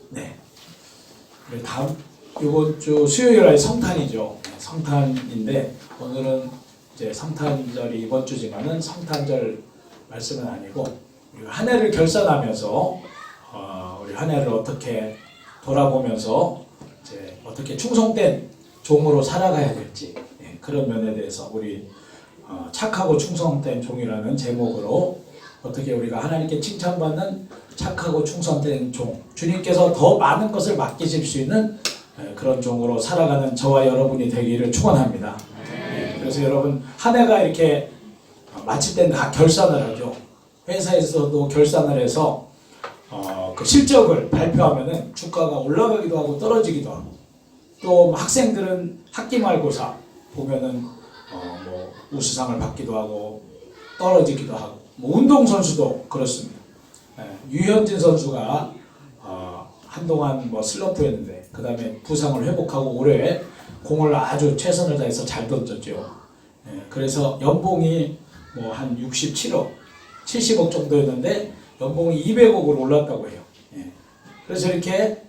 네. 우리 이번 주 수요일에 성탄이죠. 성탄인데 오늘은 이제 성탄절이 이번 주지만은 성탄절 말씀은 아니고 우리가 한 해를 결산하면서 우리 한 해를 어떻게 돌아보면서 이제 어떻게 충성된 종으로 살아가야 될지 그런 면에 대해서 우리 착하고 충성된 종이라는 제목으로 어떻게 우리가 하나님께 칭찬받는 착하고 충성된 종, 주님께서 더 많은 것을 맡기실 수 있는 그런 종으로 살아가는 저와 여러분이 되기를 축원합니다. 그래서 여러분 한 해가 이렇게 마칠 때는 다 결산을 하죠. 회사에서도 결산을 해서 그 실적을 발표하면은 주가가 올라가기도 하고 떨어지기도 하고, 또 학생들은 학기말고사 보면은 뭐 우수상을 받기도 하고 떨어지기도 하고, 뭐 운동선수도 그렇습니다. 유현진 선수가 한동안 뭐 슬럼프였는데 그 다음에 부상을 회복하고 올해 공을 아주 최선을 다해서 잘 던졌죠. 그래서 연봉이 뭐 한 67억, 70억 정도였는데 연봉이 200억으로 올랐다고 해요. 그래서 이렇게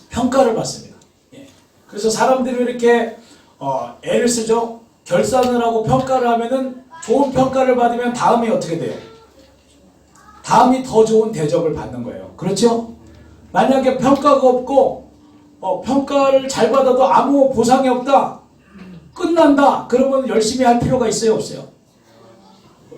평가를 받습니다. 그래서 사람들이 이렇게 애를 쓰죠. 결산을 하고 평가를 하면은 좋은 평가를 받으면 다음이 어떻게 돼요? 다음이 더 좋은 대접을 받는 거예요. 그렇죠? 만약에 평가가 없고 평가를 잘 받아도 아무 보상이 없다, 끝난다, 그러면 열심히 할 필요가 있어요, 없어요?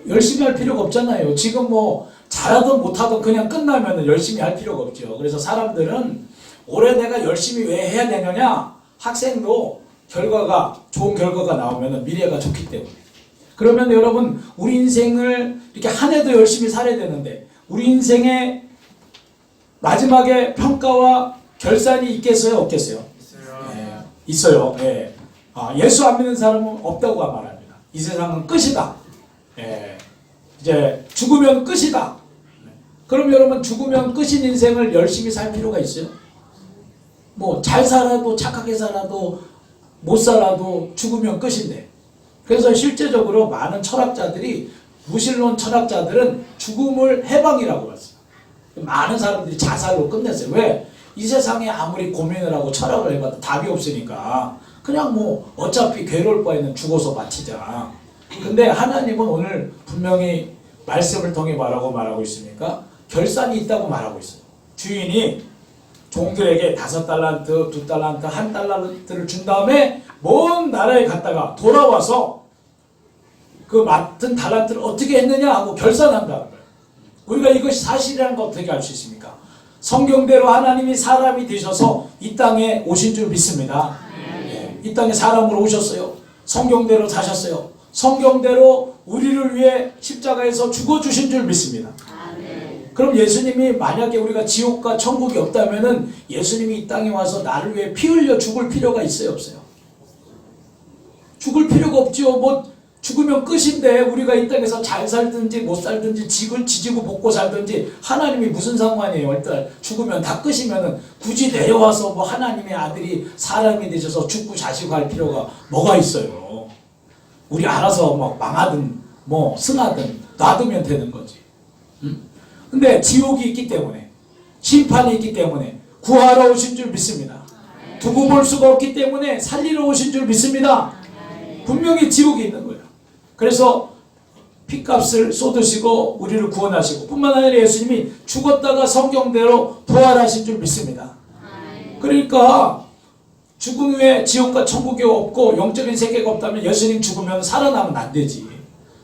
열심히 할 필요가 없잖아요. 지금 뭐 잘하든 못하든 그냥 끝나면 열심히 할 필요가 없죠. 그래서 사람들은 올해 내가 열심히 왜 해야 되느냐, 학생도 좋은 결과가 나오면 미래가 좋기 때문에. 그러면 여러분 우리 인생을 이렇게 한 해도 열심히 살아야 되는데 우리 인생의 마지막에 평가와 결산이 있겠어요, 없겠어요? 있어요. 있어요. 예수 안 믿는 사람은 없다고 말합니다. 이 세상은 끝이다. 이제 죽으면 끝이다. 그럼 여러분 죽으면 끝인 인생을 열심히 살 필요가 있어요? 뭐 잘 살아도 착하게 살아도 못 살아도 죽으면 끝인데. 그래서 실제적으로 많은 철학자들이, 무신론 철학자들은 죽음을 해방이라고 했어요. 많은 사람들이 자살로 끝냈어요. 왜? 이 세상에 아무리 고민을 하고 철학을 해봐도 답이 없으니까 그냥 뭐 어차피 괴로울 바에는 죽어서 바치자. 근데 하나님은 오늘 분명히 말씀을 통해 말하고 있으니까 결산이 있다고 말하고 있어요. 주인이 종들에게 5달란트, 2달란트, 1달란트를 준 다음에 먼 나라에 갔다가 돌아와서 그 맡은 달란트를 어떻게 했느냐 하고 결산한다는 거예요. 우리가 이것이 사실이라는 거 어떻게 알 수 있습니까? 성경대로 하나님이 사람이 되셔서 이 땅에 오신 줄 믿습니다. 이 땅에 사람으로 오셨어요. 성경대로 사셨어요. 성경대로 우리를 위해 십자가에서 죽어주신 줄 믿습니다. 그럼 예수님이 만약에 우리가 지옥과 천국이 없다면은 예수님이 이 땅에 와서 나를 위해 피 흘려 죽을 필요가 있어요, 없어요? 죽을 필요가 없죠. 뭐 죽으면 끝인데 우리가 이 땅에서 잘 살든지 못 살든지 지지고 볶고 살든지 하나님이 무슨 상관이에요? 일단 죽으면 다 끝이면은 굳이 내려와서 뭐 하나님의 아들이 사람이 되셔서 죽고 자시고 할 필요가 뭐가 있어요? 우리 알아서 뭐 망하든 뭐 승하든 놔두면 되는 거지. 근데 지옥이 있기 때문에, 심판이 있기 때문에 구하러 오신 줄 믿습니다. 두고 볼 수가 없기 때문에 살리러 오신 줄 믿습니다. 분명히 지옥이 있는 거예요. 그래서 피값을 쏟으시고 우리를 구원하시고, 뿐만 아니라 예수님이 죽었다가 성경대로 부활하신 줄 믿습니다. 그러니까 죽은 후에 지옥과 천국이 없고 영적인 세계가 없다면 예수님 죽으면 살아나면 안 되지.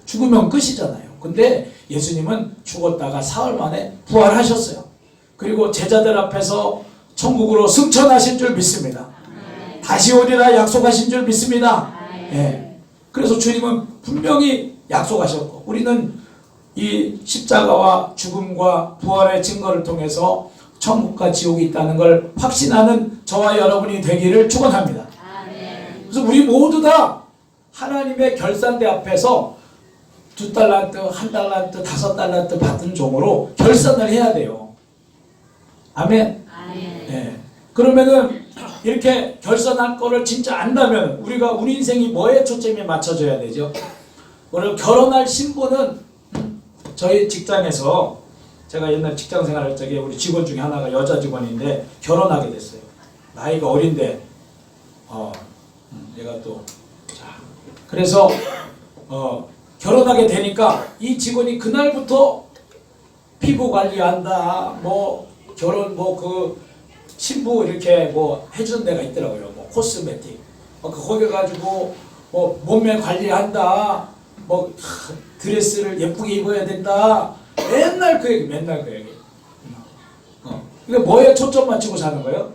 죽으면 끝이잖아요. 근데 예수님은 죽었다가 사흘 만에 부활하셨어요. 그리고 제자들 앞에서 천국으로 승천하신 줄 믿습니다. 다시 오리라 약속하신 줄 믿습니다. 그래서 주님은 분명히 약속하셨고, 우리는 이 십자가와 죽음과 부활의 증거를 통해서 천국과 지옥이 있다는 걸 확신하는 저와 여러분이 되기를 축원합니다. 그래서 우리 모두 다 하나님의 결산대 앞에서 2달란트, 1달란트, 5달란트 받은 종으로 결산을 해야 돼요. 아멘. 그러면은 이렇게 결산할 거를 진짜 안다면 우리 인생이 뭐에 초점이 맞춰져야 되죠? 오늘 결혼할 신부는 저희 직장에서 제가 옛날 직장 생활할 적에 우리 직원 중에 하나가 여자 직원인데 결혼하게 됐어요. 나이가 어린데 얘가 또 자, 그래서 결혼하게 되니까 이 직원이 그날부터 피부 관리한다, 뭐 결혼 뭐 그 신부 이렇게 뭐 해주는 데가 있더라고요. 뭐 코스메틱, 거기 가지고 뭐 몸매 관리한다, 뭐 드레스를 예쁘게 입어야 된다. 맨날 그 얘기, 맨날 그 얘기. 그러니까 뭐에 초점 맞추고 사는 거예요?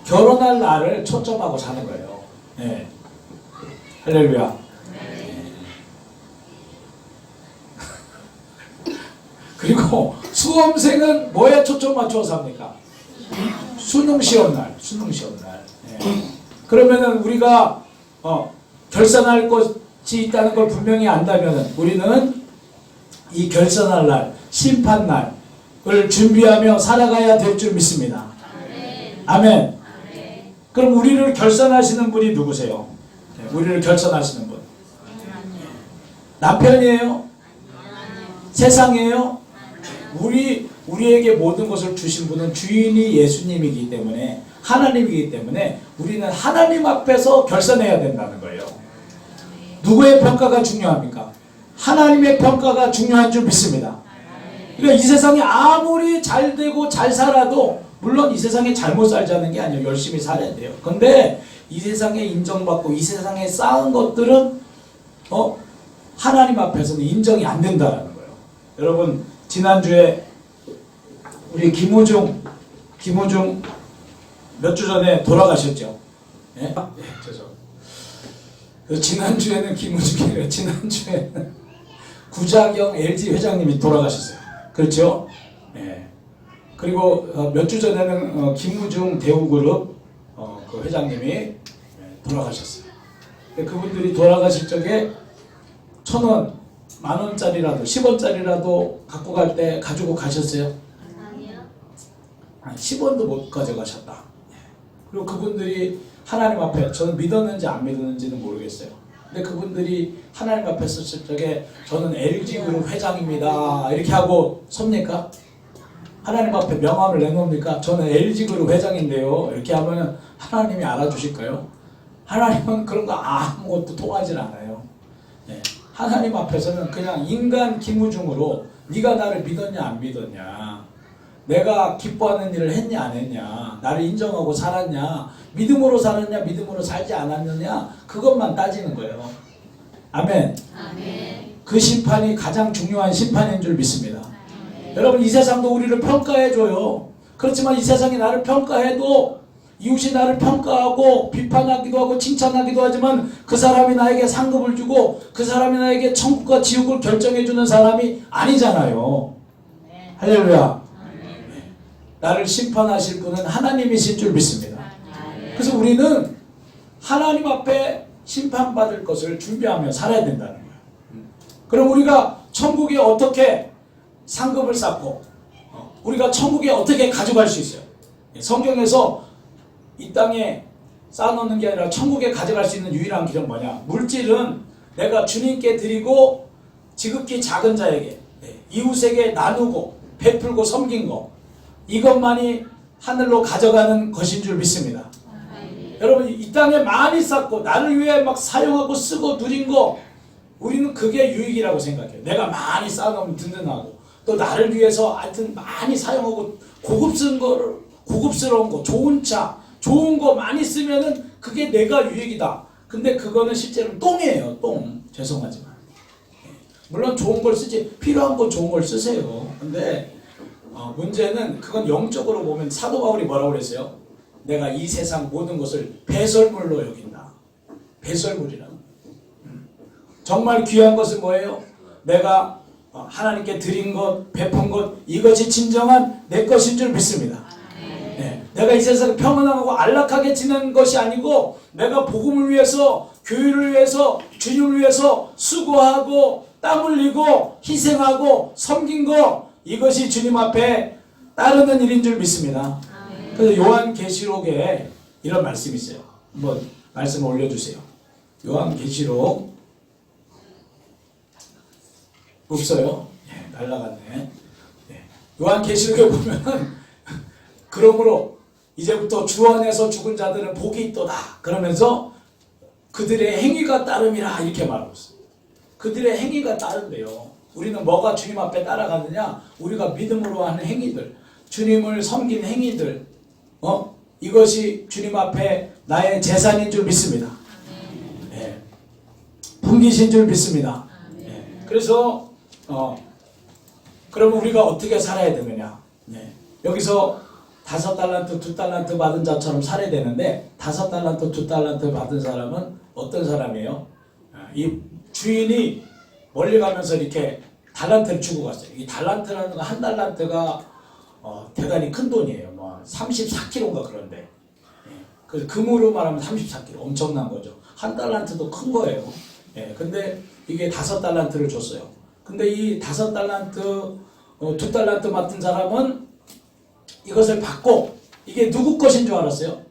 결혼할 날을 초점하고 사는 거예요. 네. 할렐루야. 네. 그리고 수험생은 뭐에 초점 맞추어 삽니까? 수능 시험 날, 수능 시험 날. 네. 그러면은 우리가 결산할 것이 있다는 걸 분명히 안다면은 우리는 이 결산할 날, 심판 날을 준비하며 살아가야 될 줄 믿습니다. 아멘. 그럼 우리를 결산하시는 분이 누구세요? 우리를 결산하시는 분. 남편이에요? 세상이에요? 우리에게 모든 것을 주신 분은 주인이 예수님이기 때문에, 하나님이기 때문에 우리는 하나님 앞에서 결산해야 된다는 거예요. 누구의 평가가 중요합니까? 하나님의 평가가 중요한 줄 믿습니다. 그러니까 이 세상이 아무리 잘 되고 잘 살아도, 물론 이 세상에 잘못 살자는 게 아니에요. 열심히 살아야 돼요. 근데 이 세상에 인정받고 이 세상에 쌓은 것들은 하나님 앞에서는 인정이 안 된다는 거예요. 여러분, 지난주에 우리 김우중 몇 주 전에 돌아가셨죠? 예? 네, 죄송. 지난주에는 김우중이에요. 지난주에는 구자경 LG 회장님이 돌아가셨어요. 그렇죠? 예. 그리고 몇 주 전에는 김우중 대우그룹 그 회장님이 돌아가셨어요. 그분들이 돌아가실 적에 1,000원, 10,000원짜리라도 10원짜리라도 갖고 갈 때 가지고 가셨어요? 아니요. 10원도 못 가져가셨다. 그리고 그분들이 하나님 앞에, 저는 믿었는지 안 믿었는지는 모르겠어요. 근데 그분들이 하나님 앞에 섰을 적에 저는 LG그룹 회장입니다 이렇게 하고 섭니까? 하나님 앞에 명함을 내놓습니까? 저는 LG그룹 회장인데요 이렇게 하면 하나님이 알아주실까요? 하나님은 그런 거 아무것도 통하지 않아요. 네. 하나님 앞에서는 그냥 인간 김우중으로 네가 나를 믿었냐 안 믿었냐, 내가 기뻐하는 일을 했냐 안 했냐, 나를 인정하고 살았냐, 믿음으로 살았냐 믿음으로 살지 않았느냐, 그것만 따지는 거예요. 아멘. 아멘. 그 심판이 가장 중요한 심판인 줄 믿습니다. 아멘. 여러분, 이 세상도 우리를 평가해줘요. 그렇지만 이 세상이 나를 평가해도, 이웃이 나를 평가하고 비판하기도 하고 칭찬하기도 하지만 그 사람이 나에게 상급을 주고 그 사람이 나에게 천국과 지옥을 결정해주는 사람이 아니잖아요. 네. 할렐루야. 네. 나를 심판하실 분은 하나님이신 줄 믿습니다. 그래서 우리는 하나님 앞에 심판받을 것을 준비하며 살아야 된다는 거예요. 그럼 우리가 천국에 어떻게 상급을 쌓고 우리가 천국에 어떻게 가져갈 수 있어요? 성경에서 이 땅에 쌓아놓는 게 아니라 천국에 가져갈 수 있는 유일한 길은 뭐냐? 물질은 내가 주님께 드리고 지극히 작은 자에게, 이웃에게 나누고 베풀고 섬긴 거, 이것만이 하늘로 가져가는 것인 줄 믿습니다. 여러분, 이 땅에 많이 쌓고 나를 위해 막 사용하고 쓰고 누린 거, 우리는 그게 유익이라고 생각해요. 내가 많이 쌓아놓으면 든든하고, 또 나를 위해서 하여튼 많이 사용하고 고급스러운 거, 좋은 차, 좋은 거 많이 쓰면은 그게 내가 유익이다. 근데 그거는 실제로 똥이에요. 똥. 죄송하지만. 물론 좋은 걸 쓰지, 필요한 거 좋은 걸 쓰세요. 근데 문제는 그건 영적으로 보면 사도 바울이 뭐라고 그랬어요? 내가 이 세상 모든 것을 배설물로 여긴다. 배설물이라고. 정말 귀한 것은 뭐예요? 내가 하나님께 드린 것, 베푼 것, 이것이 진정한 내 것인 줄 믿습니다. 네. 내가 이 세상에 평안하고 안락하게 지내는 것이 아니고, 내가 복음을 위해서, 교회를 위해서, 주님을 위해서 수고하고 땀 흘리고 희생하고 섬긴 것, 이것이 주님 앞에 따르는 일인 줄 믿습니다. 그래서 요한계시록에 이런 말씀이 있어요. 한번 말씀 올려주세요. 요한계시록 없어요? 네, 날라갔네. 네. 요한계시록에 보면은 그러므로 이제부터 주 안에서 죽은 자들은 복이 있도다 그러면서 그들의 행위가 따름이라 이렇게 말하고 있어요. 그들의 행위가 따른대요. 우리는 뭐가 주님 앞에 따라가느냐? 우리가 믿음으로 하는 행위들, 주님을 섬긴 행위들, 이것이 주님 앞에 나의 재산인 줄 믿습니다. 네. 분기신 줄 믿습니다. 네. 그래서 그러면 우리가 어떻게 살아야 되느냐? 네. 여기서 5달란트, 2달란트 받은 자처럼 살아야 되는데 5달란트, 2달란트 받은 사람은 어떤 사람이에요? 이 주인이 멀리 가면서 이렇게 달란트를 주고 갔어요. 이 달란트라는 거 한 달란트가 대단히 큰 돈이에요. 뭐 34kg인가 그런데. 그 금으로 말하면 34kg 엄청난 거죠. 한 달란트도 큰 거예요. 근데 이게 5달란트를 줬어요. 근데 이 5달란트, 2달란트 맡은 사람은 이것을 받고 이게 누구 것인 줄 알았어요?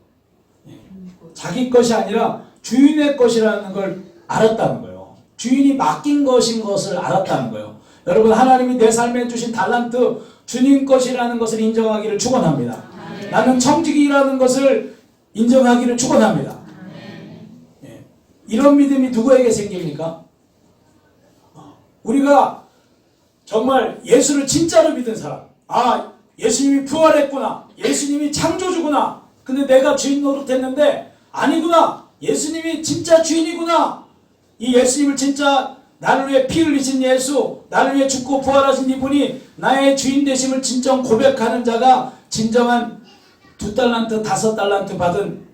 자기 것이 아니라 주인의 것이라는 걸 알았다는 거예요. 주인이 맡긴 것인 것을 알았다는 거예요. 여러분, 하나님이 내 삶에 주신 달란트 주님 것이라는 것을 인정하기를 축원합니다. 나는 청직이라는 것을 인정하기를 축원합니다. 이런 믿음이 누구에게 생깁니까? 우리가 정말 예수를 진짜로 믿은 사람, 예수님이 부활했구나, 예수님이 창조주구나, 근데 내가 주인 노릇했는데 아니구나, 예수님이 진짜 주인이구나, 이 예수님을 진짜 나를 위해 피 흘리신 예수, 나를 위해 죽고 부활하신 이분이 나의 주인 되심을 진정 고백하는 자가 진정한 2달란트, 5달란트 받은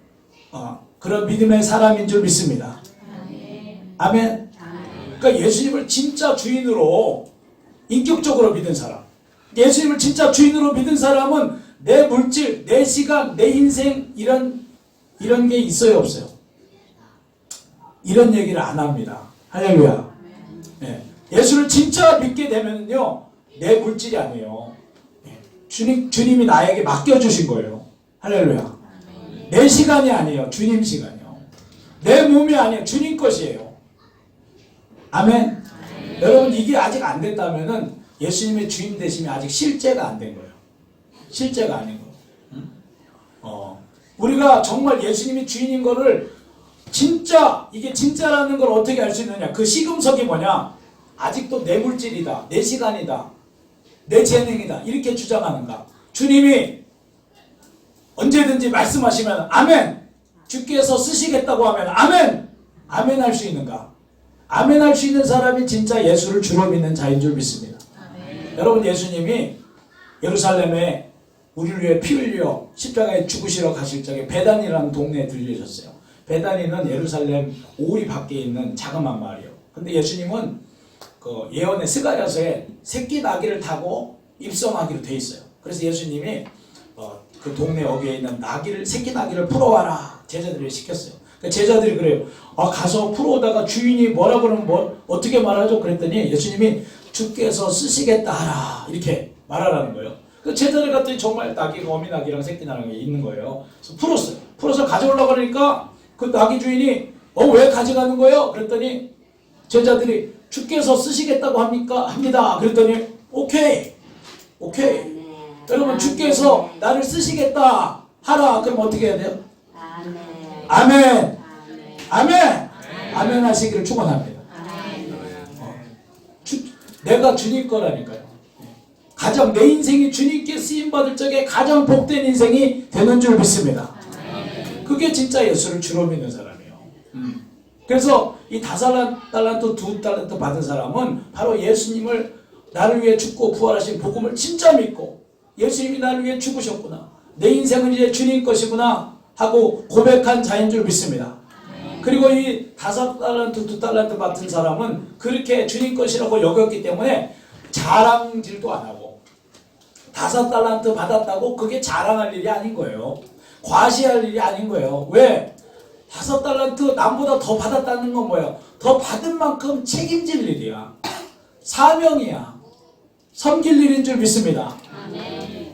그런 믿음의 사람인 줄 믿습니다. 아멘. 그러니까 예수님을 진짜 주인으로 인격적으로 믿은 사람, 예수님을 진짜 주인으로 믿은 사람은 내 물질, 내 시간, 내 인생 이런 게 있어요, 없어요? 이런 얘기를 안 합니다. 할렐루야. 예수를 진짜 믿게 되면요, 내 물질이 아니에요. 주님이 나에게 맡겨주신 거예요. 할렐루야. 내 시간이 아니에요. 주님 시간이요. 내 몸이 아니에요. 주님 것이에요. 아멘. 여러분, 이게 아직 안 됐다면은 예수님의 주인 되심이 아직 실제가 안 된 거예요. 실제가 아닌 거예요. 우리가 정말 예수님이 주인인 거를 진짜, 이게 진짜라는 걸 어떻게 알 수 있느냐? 그 시금석이 뭐냐? 아직도 내 물질이다, 내 시간이다, 내 재능이다 이렇게 주장하는가? 주님이 언제든지 말씀하시면 아멘, 주께서 쓰시겠다고 하면 아멘, 아멘 할 수 있는가? 아멘 할 수 있는 사람이 진짜 예수를 주로 믿는 자인 줄 믿습니다. 아멘. 여러분, 예수님이 예루살렘에 우리를 위해 피 흘려 십자가에 죽으시러 가실 적에 베단이라는 동네에 들리셨어요. 베단이는 예루살렘 오리 밖에 있는 자그마한 마을이에요. 근데 예수님은 그 예언의 스가랴서에 새끼 나귀를 타고 입성하기로 돼 있어요. 그래서 예수님이 그 동네 어귀에 있는 새끼 나귀를 풀어와라 제자들이 시켰어요. 그러니까 제자들이 그래요. 가서 풀어오다가 주인이 뭐라 그러면 어떻게 말하죠? 그랬더니 예수님이 주께서 쓰시겠다 하라 이렇게 말하라는 거예요. 그 제자들 갔더니 정말 나귀가 어미 나귀랑 새끼 나귀가 있는 거예요. 그래서 풀었어요. 풀어서 가져오려고 그러니까 그 나귀 주인이 왜 가져가는 거예요? 그랬더니 제자들이 주께서 쓰시겠다고 합니다. 그랬더니 오케이. 여러분, 주께서 나를 쓰시겠다 하라. 그럼 어떻게 해야 돼요? 아멘. 아멘 하시기를 축원합니다. 내가 주님 거라니까요. 가장 내 인생이 주님께 쓰임받을 적에 가장 복된 인생이 되는 줄 믿습니다. 그게 진짜 예수를 주로 믿는 사람이에요. 그래서 이 5달란트, 2달란트 받은 사람은 바로 예수님을 나를 위해 죽고 부활하신 복음을 진짜 믿고 예수님이 나를 위해 죽으셨구나, 내 인생은 이제 주님 것이구나 하고 고백한 자인 줄 믿습니다. 그리고 이 5달란트, 2달란트 받은 사람은 그렇게 주님 것이라고 여겼기 때문에 자랑질도 안 하고 5달란트 받았다고 그게 자랑할 일이 아닌 거예요. 과시할 일이 아닌 거예요. 왜? 5달란트 남보다 더 받았다는 건 뭐예요? 더 받은 만큼 책임질 일이야. 사명이야. 섬길 일인 줄 믿습니다.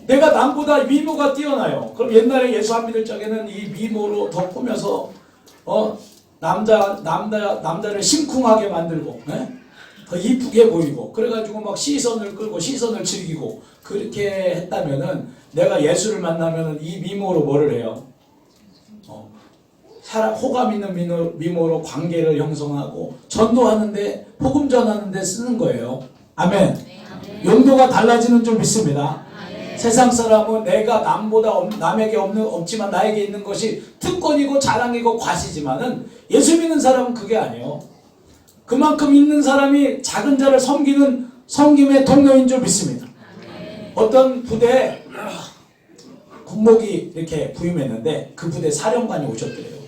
내가 남보다 미모가 뛰어나요. 그럼 옛날에 예수 안 믿을 적에는 이 미모로 더 꾸며서 남자를 심쿵하게 만들고 더 이쁘게 보이고 그래가지고 막 시선을 끌고 시선을 즐기고 그렇게 했다면은 내가 예수를 만나면은 이 미모로 뭐를 해요? 호감 있는 미모로 관계를 형성하고 전도하는데 복음 전하는데 쓰는 거예요. 아멘. 용도가 달라지는 줄 믿습니다. 세상 사람은 내가 남에게 없지만 나에게 있는 것이 특권이고 자랑이고 과시지만은 예수 믿는 사람은 그게 아니에요. 그만큼 있는 사람이 작은 자를 섬기는 섬김의 통로인 줄 믿습니다. 어떤 부대에 군목이 이렇게 부임했는데 그 부대 사령관이 오셨더래요.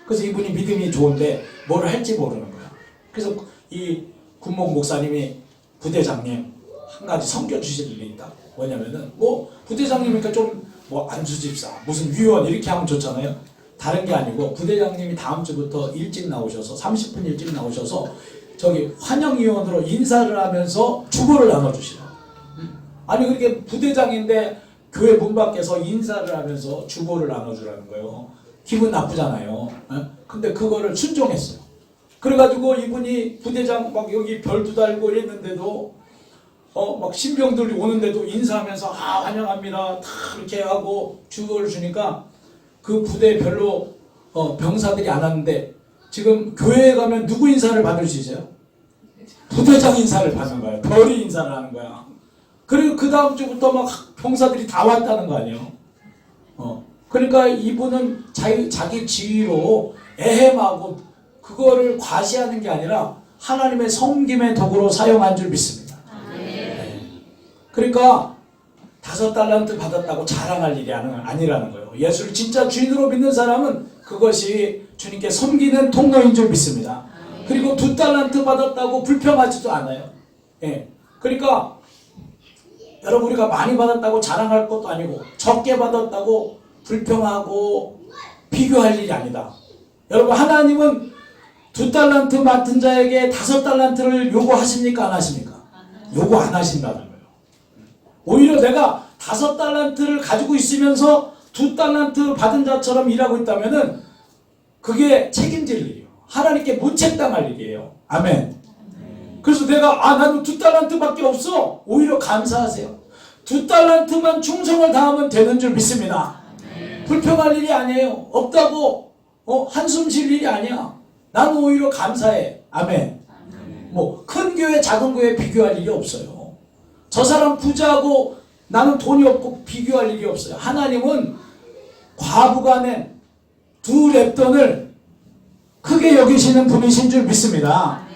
그래서 이분이 믿음이 좋은데 뭘 할지 모르는 거야. 그래서 이 군목 목사님이 부대장님 한 가지 섬겨주실 일이 있다. 뭐냐면은 뭐 부대장님이니까 좀 뭐 안수집사 무슨 위원 이렇게 하면 좋잖아요. 다른 게 아니고 부대장님이 다음 주부터 일찍 나오셔서 30분 일찍 나오셔서 저기 환영위원으로 인사를 하면서 주보를 나눠주시라. 아니 그렇게 부대장인데 교회 문 밖에서 인사를 하면서 주보를 나눠주라는 거예요. 기분 나쁘잖아요. 근데 그거를 순종했어요. 그래가지고 이분이 부대장 막 여기 별도 달고 이랬는데도 막 신병들이 오는데도 인사하면서 환영합니다. 다 이렇게 하고 주보를 주니까 그 부대에 별로 병사들이 안 왔는데 지금 교회에 가면 누구 인사를 받을 수 있어요? 부대장 인사를 받는 거예요. 별이 인사를 하는 거야. 그리고 그 다음 주부터 막 병사들이 다 왔다는 거 아니에요? 그러니까 이분은 자기 지위로 애헴하고 그거를 과시하는 게 아니라 하나님의 섬김의 도구로 사용한 줄 믿습니다. 네. 그러니까 5달란트 받았다고 자랑할 일이 아니라는 거예요. 예수를 진짜 주인으로 믿는 사람은 그것이 주님께 섬기는 통로인 줄 믿습니다. 그리고 2달란트 받았다고 불평하지도 않아요. 예. 그러니까 여러분 우리가 많이 받았다고 자랑할 것도 아니고 적게 받았다고 불평하고 비교할 일이 아니다. 여러분 하나님은 2달란트 맡은 자에게 5달란트를 요구하십니까? 안 하십니까? 요구 안 하신다는 거예요. 오히려 내가 5달란트를 가지고 있으면서 2달란트 받은 자처럼 일하고 있다면은 그게 책임질 일이에요. 하나님께 문책당할 일이에요. 아멘. 그래서 내가 나는 2달란트밖에 없어. 오히려 감사하세요. 2달란트만 충성을 다하면 되는 줄 믿습니다. 불평할 일이 아니에요. 없다고 한숨 쉴 일이 아니야. 나는 오히려 감사해. 아멘. 뭐 큰 교회 작은 교회 비교할 일이 없어요. 저 사람 부자고 나는 돈이 없고 비교할 일이 없어요. 하나님은 과부가 낸 2랩돈을 크게 여기시는 분이신 줄 믿습니다.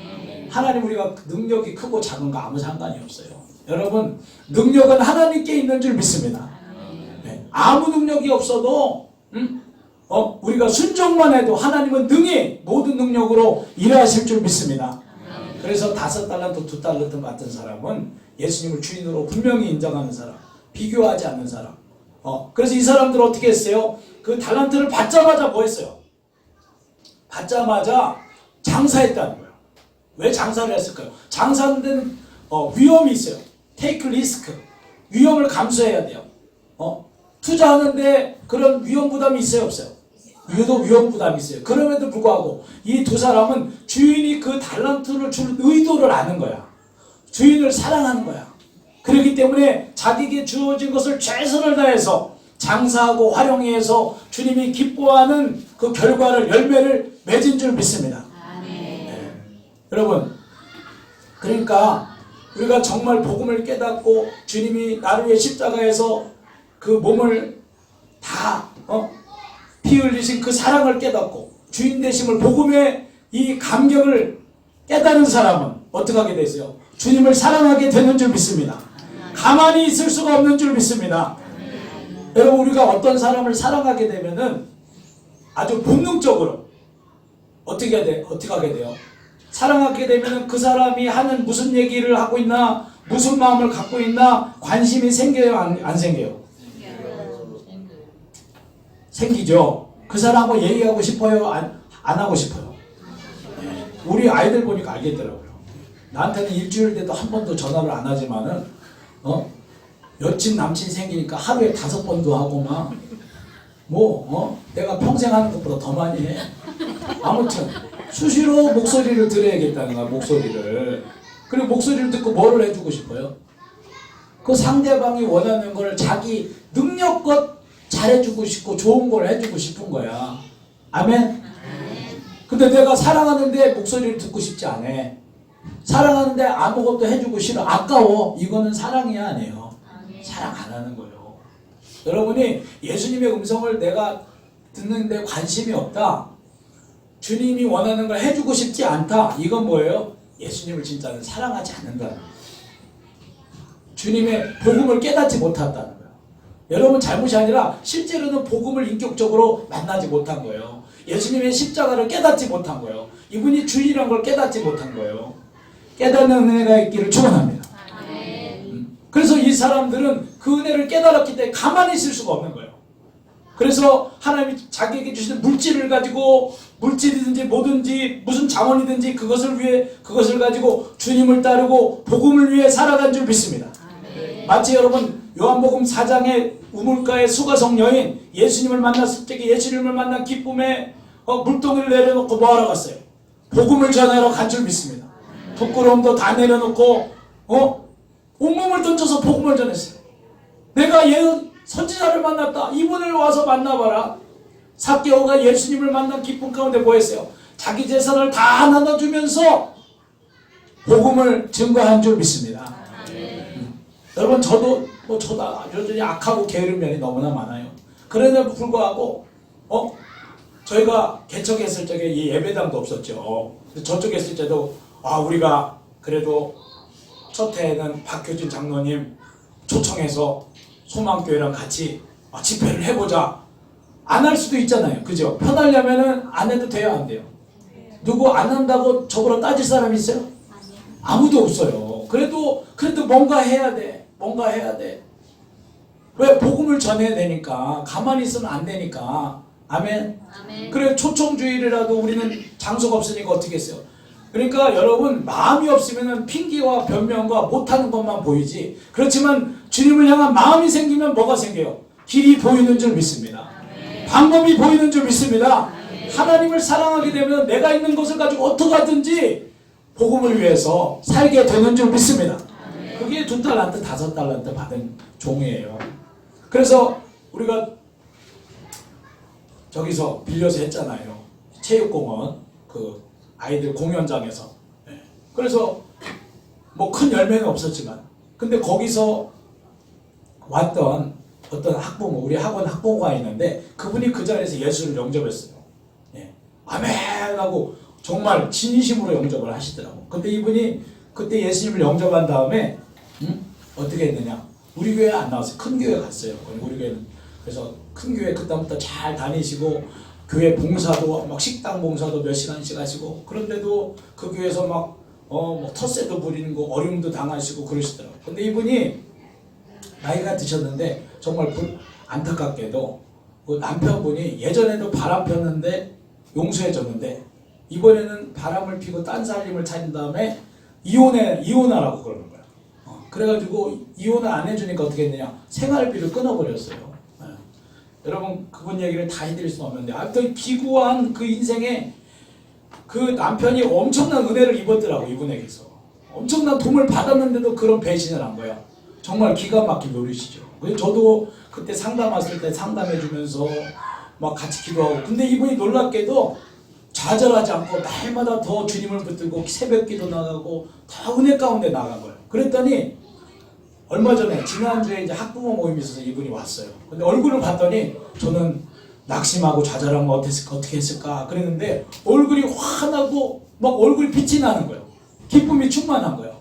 하나님 우리가 능력이 크고 작은 거 아무 상관이 없어요. 여러분 능력은 하나님께 있는 줄 믿습니다. 네. 아무 능력이 없어도 우리가 순종만 해도 하나님은 능히 모든 능력으로 일하실 줄 믿습니다. 그래서 5달란트 2달란트 맡은 사람은 예수님을 주인으로 분명히 인정하는 사람, 비교하지 않는 사람. 그래서 이 사람들은 어떻게 했어요? 그 달란트를 받자마자 뭐 했어요? 받자마자 장사했다는 거예요. 왜 장사를 했을까요? 장사하는 데는 위험이 있어요. 테이크 리스크. 위험을 감수해야 돼요. 투자하는데 그런 위험 부담이 있어요? 없어요? 위험 부담이 있어요. 그럼에도 불구하고 이 2 사람은 주인이 그 달란트를 줄 의도를 아는 거야. 주인을 사랑하는 거야. 그렇기 때문에 자기에게 주어진 것을 최선을 다해서 장사하고 활용해서 주님이 기뻐하는 그 결과를 열매를 맺은 줄 믿습니다. 네. 여러분 그러니까 우리가 정말 복음을 깨닫고 주님이 나를 위해 십자가에서 그 몸을 다 피 흘리신 그 사랑을 깨닫고 주인 되심을 복음의 이 감격을 깨달은 사람은 어떻게 하게 되세요? 주님을 사랑하게 되는 줄 믿습니다. 가만히 있을 수가 없는 줄 믿습니다. 여러분 우리가 어떤 사람을 사랑하게 되면은 아주 본능적으로 어떻게 하게 돼요? 사랑하게 되면은 그 사람이 하는 무슨 얘기를 하고 있나, 무슨 마음을 갖고 있나 관심이 생겨요, 안 생겨요? 생기죠. 그 사람하고 얘기하고 싶어요, 안 하고 싶어요? 우리 아이들 보니까 알겠더라고요. 나한테는 일주일 돼도 한 번도 전화를 안 하지만은 여친 남친 생기니까 하루에 5번도 하고 막 내가 평생 하는 것보다 더 많이 해. 아무튼 수시로 목소리를 들어야겠다는 거야, 목소리를. 그리고 목소리를 듣고 뭐를 해주고 싶어요? 그 상대방이 원하는 걸 자기 능력껏 잘해주고 싶고 좋은 걸 해주고 싶은 거야. 아멘? 근데 내가 사랑하는데 목소리를 듣고 싶지 않아. 사랑하는데 아무것도 해주고 싫어. 아까워. 이거는 사랑이 아니에요. 사랑 안 하는 거예요. 여러분이 예수님의 음성을 내가 듣는데 관심이 없다. 주님이 원하는 걸 해주고 싶지 않다. 이건 뭐예요? 예수님을 진짜는 사랑하지 않는다. 주님의 복음을 깨닫지 못한다는 거예요. 여러분 잘못이 아니라 실제로는 복음을 인격적으로 만나지 못한 거예요. 예수님의 십자가를 깨닫지 못한 거예요. 이분이 주인이란 걸 깨닫지 못한 거예요. 깨닫는 은혜가 있기를 축원합니다. 그래서 이 사람들은 그 은혜를 깨달았기 때문에 가만히 있을 수가 없는 거예요. 그래서 하나님이 자기에게 주시는 물질을 가지고 물질이든지 뭐든지 무슨 자원이든지 그것을 위해 그것을 가지고 주님을 따르고 복음을 위해 살아간 줄 믿습니다. 마치 여러분 요한복음 4장의 우물가의 수가성 여인 예수님을 만났을 때 예수님을 만난 기쁨에 물동이를 내려놓고 뭐하러 갔어요? 복음을 전하러 간 줄 믿습니다. 부끄러움도 다 내려놓고 온몸을 던져서 복음을 전했어요. 내가 선지자를 만났다. 이분을 와서 만나봐라. 삭개오가 예수님을 만난 기쁨 가운데 뭐 했어요? 자기 재산을 다 나눠주면서 복음을 증거한 줄 믿습니다. 여러분 저도 여전히 악하고 게으른 면이 너무나 많아요. 그럼에도 불구하고 저희가 개척했을 적에 이 예배당도 없었죠. 저쪽에 있을 때도 우리가 그래도 첫 해에는 박효진 장로님 초청해서 소망교회랑 같이 집회를 해보자. 안 할 수도 있잖아요. 그죠? 편하려면은 안 해도 돼요, 안 돼요? 누구 안 한다고 저보러 따질 사람 있어요? 아무도 없어요. 그래도 뭔가 해야 돼. 뭔가 해야 돼. 왜? 복음을 전해야 되니까. 가만히 있으면 안 되니까. 아멘? 그래 초청주일이라도 우리는 장소가 없으니까 어떻게 했어요? 그러니까 여러분 마음이 없으면 핑계와 변명과 못하는 것만 보이지. 그렇지만 주님을 향한 마음이 생기면 뭐가 생겨요? 길이 보이는 줄 믿습니다. 방법이 보이는 줄 믿습니다. 하나님을 사랑하게 되면 내가 있는 것을 가지고 어떻게 하든지 복음을 위해서 살게 되는 줄 믿습니다. 그게 2달란트 5달란트 받은 종이에요. 그래서 우리가 저기서 빌려서 했잖아요. 체육공원 그 아이들 공연장에서. 그래서 뭐 큰 열매는 없었지만 근데 거기서 왔던 어떤 학부모, 우리 학원 학부모가 있는데 그분이 그 자리에서 예수를 영접했어요. 아멘 하고 정말 진심으로 영접을 하시더라고. 근데 이분이 그때 예수님을 영접한 다음에 어떻게 했느냐? 우리 교회 안 나왔어요. 큰 교회 갔어요. 우리 교회는. 그래서 큰 교회 그다음부터 잘 다니시고 교회 봉사도 막 식당 봉사도 몇 시간씩 하시고 그런데도 그 교회에서 막 텃세도 부리는 거 어려움도 당하시고 그러시더라고요. 근데 이분이 나이가 드셨는데 정말 안타깝게도 그 남편분이 예전에도 바람 폈는데 용서해줬는데 이번에는 바람을 피고 딴 살림을 차린 다음에 이혼하라고 그러는 거야. 그래가지고 이혼을 안 해주니까 어떻게 했느냐? 생활비를 끊어버렸어요. 여러분 그분 얘기를 다 해드릴 수는 없는데 하여튼 기구한 그 인생에 그 남편이 엄청난 은혜를 입었더라고. 이분에게서 엄청난 도움을 받았는데도 그런 배신을 한 거야. 정말 기가 막힌 노릇이죠. 저도 그때 상담했을 때 상담해주면서 막 같이 기도하고 근데 이분이 놀랍게도 좌절하지 않고 날마다 더 주님을 붙들고 새벽기도 나가고 다 은혜 가운데 나간 거예요. 그랬더니 얼마 전에 지난주에 이제 학부모 모임이 있어서 이분이 왔어요. 근데 얼굴을 봤더니 저는 낙심하고 좌절하면 어떻게 했을까 그랬는데 얼굴이 환하고 막 얼굴이 빛이 나는 거예요. 기쁨이 충만한 거예요.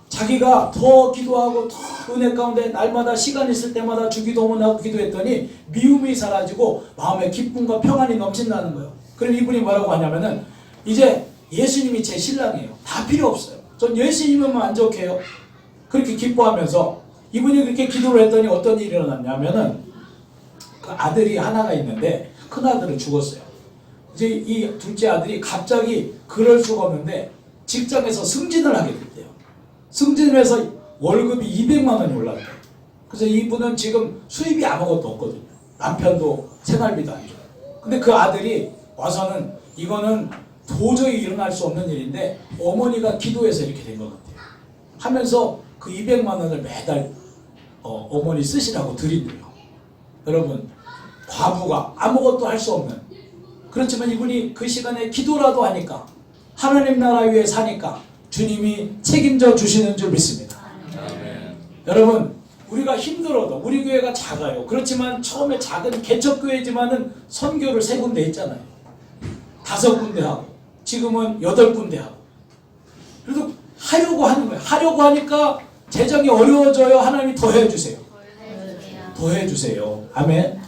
자기가 더 기도하고 더 은혜 가운데 날마다 시간 있을 때마다 주기도문 하고 기도했더니 미움이 사라지고 마음에 기쁨과 평안이 넘친다는 거예요. 그럼 이분이 뭐라고 하냐면은 이제 예수님이 제 신랑이에요. 다 필요 없어요. 전 예수님은 만족해요. 그렇게 기뻐하면서 이분이 그렇게 기도를 했더니 어떤 일이 일어났냐면은 그 아들이 하나가 있는데 큰 아들은 죽었어요. 이제 이 둘째 아들이 갑자기 그럴 수가 없는데 직장에서 승진을 하게 됐대요. 승진을 해서 월급이 200만 원이 올랐대요. 그래서 이분은 지금 수입이 아무것도 없거든요. 남편도 생활비도 안 줘요. 근데 그 아들이 와서는 이거는 도저히 일어날 수 없는 일인데 어머니가 기도해서 이렇게 된 것 같아요. 하면서 그 200만 원을 매달 어머니 쓰시라고 드린대요. 여러분, 과부가 아무것도 할 수 없는, 그렇지만 이분이 그 시간에 기도라도 하니까, 하나님 나라 위에 사니까 주님이 책임져 주시는 줄 믿습니다. 아멘. 여러분, 우리가 힘들어도, 우리 교회가 작아요. 그렇지만 처음에 작은 개척교회지만은 선교를 3군데 했잖아요. 5군데 하고 지금은 8군데 하고. 그래도 하려고 하는 거예요. 하려고 하니까 재정이 어려워져요. 하나님이 더 해주세요. 더 해주세요. 아멘.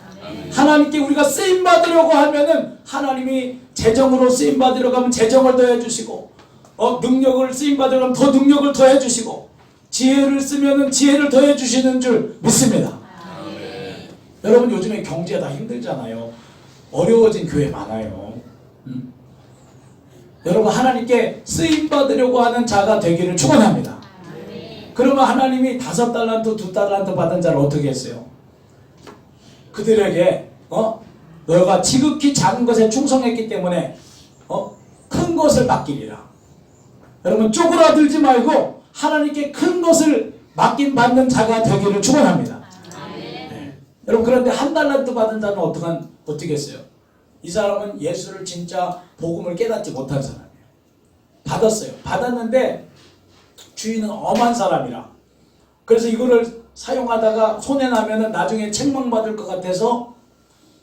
하나님께 우리가 쓰임 받으려고 하면은 하나님이 재정으로 쓰임 받으려고 하면 재정을 더 해주시고, 능력을 쓰임 받으려고 하면 더 능력을 더 해주시고, 지혜를 쓰면은 지혜를 더 해주시는 줄 믿습니다. 여러분, 요즘에 경제 다 힘들잖아요. 어려워진 교회 많아요. 여러분, 하나님께 쓰임 받으려고 하는 자가 되기를 축원합니다. 그러면 하나님이 5달란트, 2달란트 받은 자를 어떻게 했어요? 그들에게 너가 지극히 작은 것에 충성했기 때문에 큰 것을 맡기리라. 여러분, 쪼그라들지 말고 하나님께 큰 것을 맡긴 받는 자가 되기를 축원합니다. 네. 여러분, 그런데 1달란트 받은 자는 어떻게 했어요? 이 사람은 예수를 진짜 복음을 깨닫지 못한 사람이에요. 받았어요. 받았는데 주인은 엄한 사람이라, 그래서 이거를 사용하다가 손해나면은 나중에 책망받을 것 같아서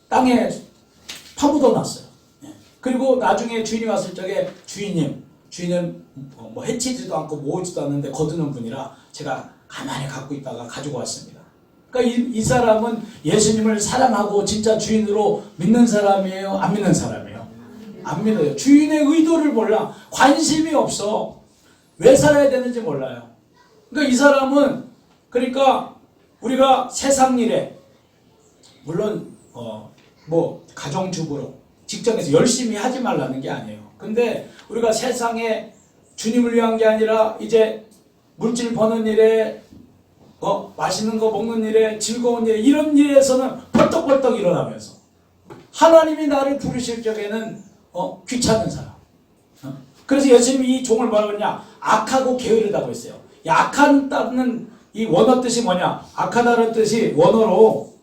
땅에 파묻어 놨어요. 그리고 나중에 주인이 왔을 적에, 주인은 뭐 해치지도 않고 모으지도 않는데 거두는 분이라 제가 가만히 갖고 있다가 가지고 왔습니다. 그러니까 이 사람은 예수님을 사랑하고 진짜 주인으로 믿는 사람이에요? 안 믿는 사람이에요? 안 믿어요. 주인의 의도를 몰라. 관심이 없어. 왜 살아야 되는지 몰라요. 그러니까 이 사람은, 그러니까 우리가 세상 일에, 물론 뭐 가정주부로 직장에서 열심히 하지 말라는 게 아니에요. 근데 우리가 세상에 주님을 위한 게 아니라 이제 물질 버는 일에, 맛있는 거 먹는 일에, 즐거운 일에, 이런 일에서는 벌떡벌떡 일어나면서 하나님이 나를 부르실 적에는 귀찮은 사람. 그래서 예수님이 이 종을 뭐라고 했냐? 악하고 게으르다고 했어요. 악하다는 이 원어 뜻이 뭐냐? 악하다는 뜻이 원어로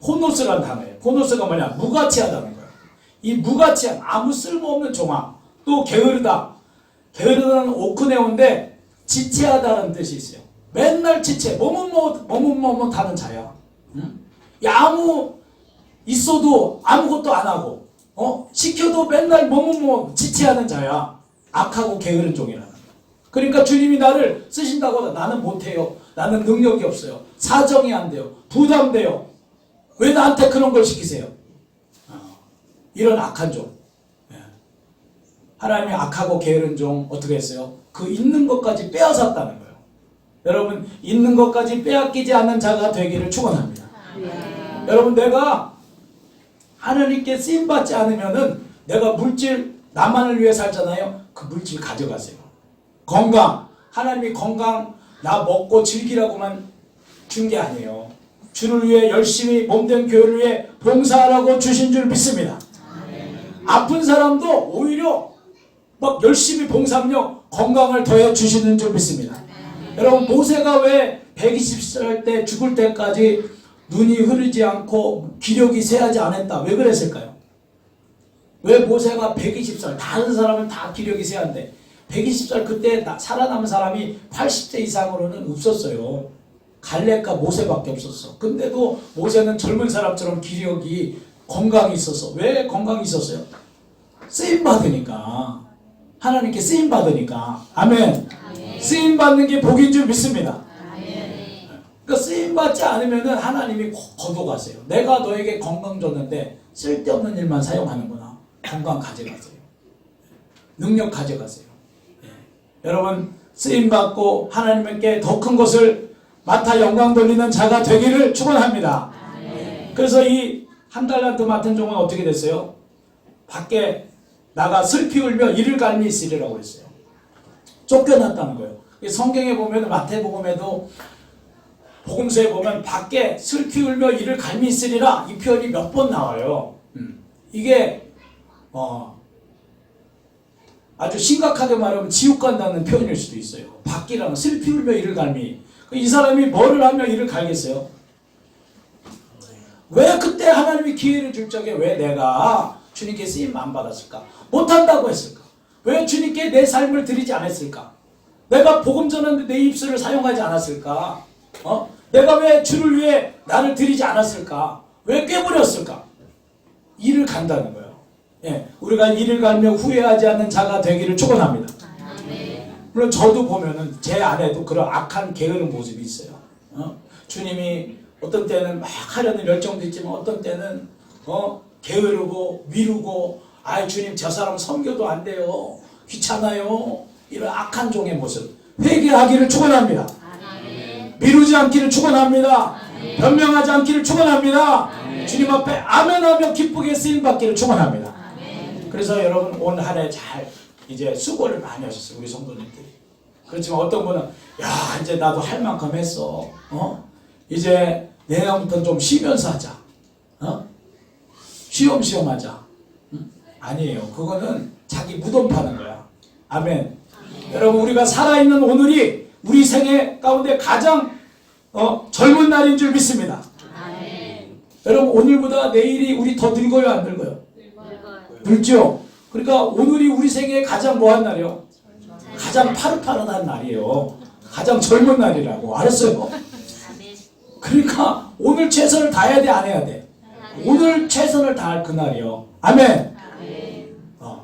호노스라는 단어예요. 호노스가 뭐냐? 무가치하다는 거예요. 이 무가치한, 아무 쓸모없는 종아. 또 게으르다. 게으르다는 오크네오인데 지체하다는 뜻이 있어요. 맨날 지체, 머뭇머뭇하는 자야. 응? 아무 있어도 아무것도 안 하고, 시켜도 맨날 머뭇머뭇 지체하는 자야. 악하고 게으른 종이라는 거야. 그러니까 주님이 나를 쓰신다고 하다 나는 못해요. 나는 능력이 없어요. 사정이 안 돼요. 부담돼요. 왜 나한테 그런 걸 시키세요? 이런 악한 종. 하나님이 악하고 게으른 종 어떻게 했어요? 그 있는 것까지 빼앗았다는 거예요. 여러분, 있는 것까지 빼앗기지 않는 자가 되기를 축원합니다. 여러분, 내가 하나님께 쓰임받지 않으면은 내가 물질, 나만을 위해 살잖아요. 그 물질 가져가세요. 건강, 하나님이 건강 나 먹고 즐기라고만 준 게 아니에요. 주를 위해 열심히 몸된 교회를 위해 봉사하라고 주신 줄 믿습니다. 아픈 사람도 오히려 막 열심히 봉사하며 건강을 더해 주시는 줄 믿습니다. 여러분, 모세가 왜 120살 때 죽을 때까지 눈이 흐르지 않고 기력이 쇠하지 않았다? 왜 그랬을까요? 왜 모세가 120살, 다른 사람은 다 기력이 쇠한데 120살 그때 살아남은 사람이 80세 이상으로는 없었어요. 갈렙과 모세밖에 없었어. 근데도 모세는 젊은 사람처럼 기력이, 건강이 있었어. 왜 건강이 있었어요? 쓰임받으니까. 하나님께 쓰임받으니까. 아멘. 쓰임받는 게 복인 줄 믿습니다. 그러니까 쓰임받지 않으면 하나님이 거둬가세요. 내가 너에게 건강 줬는데 쓸데없는 일만 사용하는구나. 건강 가져가세요. 능력 가져가세요. 여러분, 쓰임받고 하나님께 더 큰 것을 맡아 영광 돌리는 자가 되기를 축원합니다. 그래서 이 1달란트 맡은 종은 어떻게 됐어요? 밖에 나가 슬피 울며 이를 갈미 있으리라고 했어요. 쫓겨났다는 거예요. 성경에 보면, 마태복음에도 복음서에 보면 밖에 슬피 울며 이를 갈미 있으리라, 이 표현이 몇 번 나와요. 이게 아주 심각하게 말하면 지옥 간다는 표현일 수도 있어요. 박기랑 슬피 울며 이를 갈미. 이 사람이 뭐를 하며 이를 갈겠어요? 왜 그때 하나님이 기회를 줄 적에 왜 내가 주님께 쓰임 안 받았을까? 못한다고 했을까? 왜 주님께 내 삶을 드리지 않았을까? 내가 복음 전하는데 내 입술을 사용하지 않았을까? 내가 왜 주를 위해 나를 드리지 않았을까? 왜 꿰버렸을까? 이를 간다는 거예요. 예, 우리가 이를 갈며 후회하지 않는 자가 되기를 축원합니다. 물론 저도 보면은 제 안에도 그런 악한 게으른 모습이 있어요. 주님이 어떤 때는 막 하려는 열정도 있지만 어떤 때는 게으르고 미루고 주님 저 사람 섬겨도 안 돼요. 귀찮아요. 이런 악한 종의 모습 회개하기를 축원합니다. 미루지 않기를 축원합니다. 변명하지 않기를 축원합니다. 주님 앞에 아멘하며 기쁘게 쓰임받기를 축원합니다. 그래서 여러분 온 한 해 잘 이제 수고를 많이 하셨어요. 우리 성도님들이. 그렇지만 어떤 분은 야 이제 나도 할 만큼 했어. 이제 내년부터는 좀 쉬면서 하자. 쉬엄쉬엄 하자. 아니에요. 그거는 자기 무덤 파는 거야. 아멘. 여러분 우리가 살아있는 오늘이 우리 생애 가운데 가장 젊은 날인 줄 믿습니다. 여러분 오늘보다 내일이 우리 더 늙어요 안 늙어요? 늙죠? 그러니까 오늘이 우리 생애에 가장 뭐한 날이요? 가장 파릇파릇한 날이에요. 가장 젊은 날이라고. 알았어요? 그러니까 오늘 최선을 다해야 돼 안 해야 돼? 오늘 최선을 다할 그날이요. 아멘.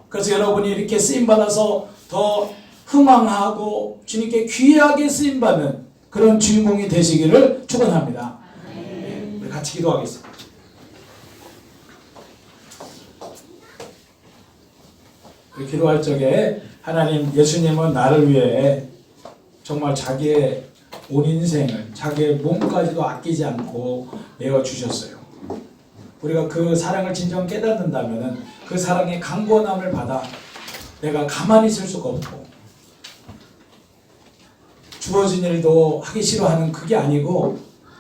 그래서 여러분이 이렇게 쓰임받아서 더 흥왕하고 주님께 귀하게 쓰임받는 그런 주인공이 되시기를 축원합니다. 우리 같이 기도하겠습니다. 기도할 적에 하나님 예수님은 나를 위해 정말 자기의 온 인생을 자기의 몸까지도 아끼지 않고 내어주셨어요. 우리가 그 사랑을 진정 깨닫는다면 그 사랑의 강권함을 받아 내가 가만히 있을 수가 없고 주어진 일도 하기 싫어하는 그게 아니고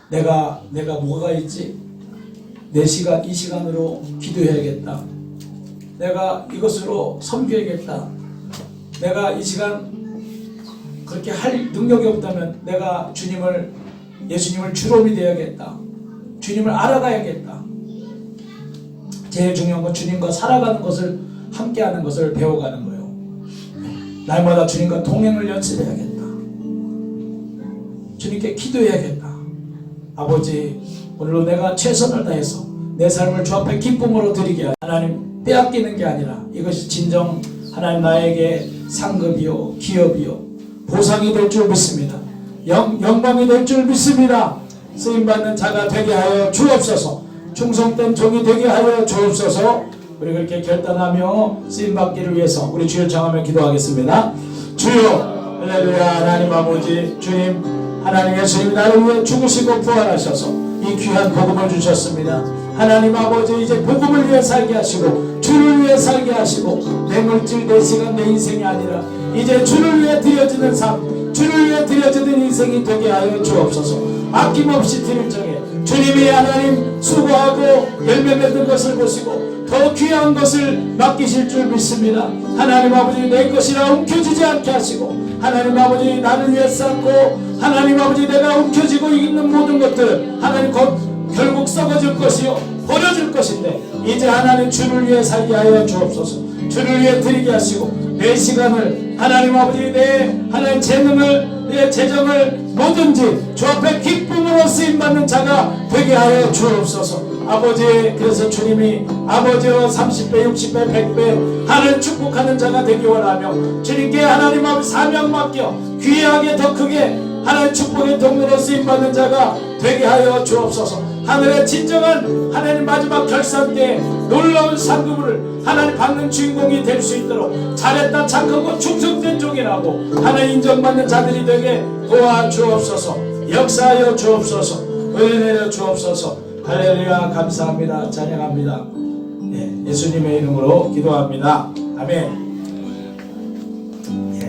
내가 뭐가 있지? 내 시간 이 시간으로 기도해야겠다. 내가 이것으로 섬겨야겠다. 내가 이 시간 그렇게 할 능력이 없다면 내가 예수님을 주로 믿어야겠다. 주님을 알아가야겠다. 제일 중요한 건 주님과 살아가는 것을 함께하는 것을 배워가는 거예요. 날마다 주님과 동행을 연습해야겠다. 주님께 기도해야겠다. 아버지 오늘로 내가 최선을 다해서 내 삶을 주 앞에 기쁨으로 드리게 하라. 하나님 빼앗기는 게 아니라 이것이 진정 하나님 나에게 상급이요 기업이요 보상이 될 줄 믿습니다. 영광이 될 줄 믿습니다. 쓰임받는 자가 되게 하여 주옵소서. 충성된 종이 되게 하여 주옵소서. 우리 그렇게 결단하며 쓰임받기를 위해서 우리 주여 청하며 기도하겠습니다. 주여 할렐루야. 하나님 아버지 주님 하나님 예수님 나를 위해 죽으시고 부활하셔서 이 귀한 복음을 주셨습니다. 하나님 아버지 이제 복음을 위해 살게 하시고 주를 위해 살게 하시고 내 물질 내 시간 내 인생이 아니라 이제 주를 위해 드려지는 삶 주를 위해 드려지는 인생이 되게 하여 주옵소서. 아낌없이 드릴 적에 주님이 하나님 수고하고 열매 맺는 것을 보시고 더 귀한 것을 맡기실 줄 믿습니다. 하나님 아버지 내 것이라 움켜쥐지 않게 하시고 하나님 아버지 나를 위해 쌓고 하나님 아버지 내가 움켜쥐고 있는 모든 것들 하나님 결국 썩어질 것이요 버려질 것인데 이제 하나님 주를 위해 살게 하여 주옵소서. 주를 위해 드리게 하시고 내 시간을 하나님 아버지 내 하나님 재능을 내 재정을 뭐든지 주 앞에 기쁨으로 쓰임받는 자가 되게 하여 주옵소서. 아버지 그래서 주님이 아버지여 30배 60배 100배 하나님 축복하는 자가 되기 원하며 주님께 하나님 아버지 사명 맡겨 귀하게 더 크게 하나님 축복의 동료로 쓰임받는 자가 되게 하여 주옵소서. 하늘의 진정한 하나님 마지막 결산 때 놀라운 상급을 하나님 받는 주인공이 될 수 있도록 잘했다 착하고 충성된 종이라고 하나님 인정받는 자들이 되게 도와주옵소서. 역사하여 주옵소서. 은혜 내려 주옵소서. 할렐루야. 감사합니다. 찬양합니다. 예수님의 이름으로 기도합니다. 아멘.